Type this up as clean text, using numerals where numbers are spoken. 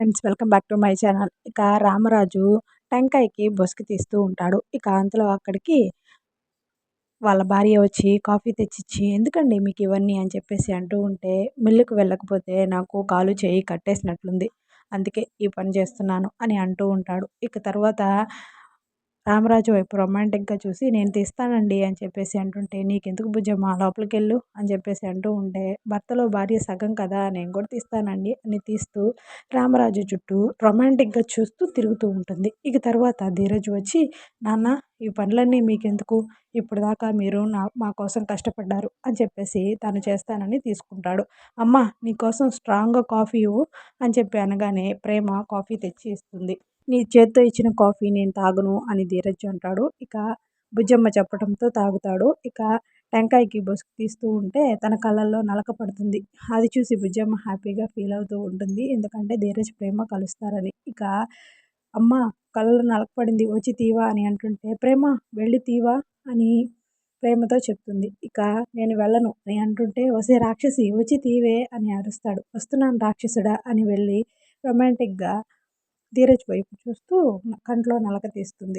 Friends, welcome back to my channel. ఇక రామరాజు టెంకాయకి బొస్కి తీస్తూ ఉంటాడు. ఇక అంతలో అక్కడికి వాళ్ళ భార్య వచ్చి కాఫీ తెచ్చిచ్చి, ఎందుకండి మీకు ఇవన్నీ అని చెప్పేసి అంటూ ఉంటే, మిల్లుకు వెళ్ళకపోతే నాకు కాలు చేయి కట్టేసినట్లుంది, అందుకే ఈ పని చేస్తున్నాను అని అంటూ ఉంటాడు. ఇక తర్వాత రామరాజు వైపు రొమాంటిక్గా చూసి, నేను తీస్తానండి అని చెప్పేసి అంటుంటే, నీకెందుకు బుజ్జమ్మ లోపలికెళ్ళు అని చెప్పేసి అంటూ ఉంటే, భర్తలో భార్య సగం కదా, నేను కూడా తీస్తానండి అని తీస్తూ రామరాజు చుట్టూ రొమాంటిక్గా చూస్తూ తిరుగుతూ ఉంటుంది. ఇక తర్వాత ధీరజ్ వచ్చి, నాన్న ఈ పనులన్నీ మీకెందుకు, ఇప్పుడు దాకా మీరు మా కోసం కష్టపడ్డారు అని చెప్పేసి తను చేస్తానని తీసుకుంటాడు. అమ్మ నీకోసం స్ట్రాంగ్గా కాఫీ ఇవ్వు అని చెప్పి అనగానే ప్రేమ కాఫీ తెచ్చి ఇస్తుంది. నీ చేత్తో ఇచ్చిన కాఫీ నేను తాగను అని ధీరజ్ అంటాడు. ఇక బుజ్జమ్మ చెప్పడంతో తాగుతాడు. ఇక టెంకాయకి బొసుకు తీస్తూ ఉంటే తన కళ్ళల్లో నలక పడుతుంది. అది చూసి బుజ్జమ్మ హ్యాపీగా ఫీల్ అవుతూ ఉంటుంది. ఎందుకంటే ధీరజ్ ప్రేమ కలుస్తారని. ఇక అమ్మ కళ్ళలో నలక పడింది వచ్చి తీవా అని అంటుంటే, ప్రేమ వెళ్ళి తీవా అని ప్రేమతో చెప్తుంది. ఇక నేను వెళ్ళను అని అంటుంటే, వసే రాక్షసి వచ్చి తీవే అని అరుస్తాడు. వస్తున్నాను రాక్షసుడా అని వెళ్ళి రొమాంటిక్గా ధీరజ్ వైపు చూస్తూ కంట్లో నలక తీస్తుంది.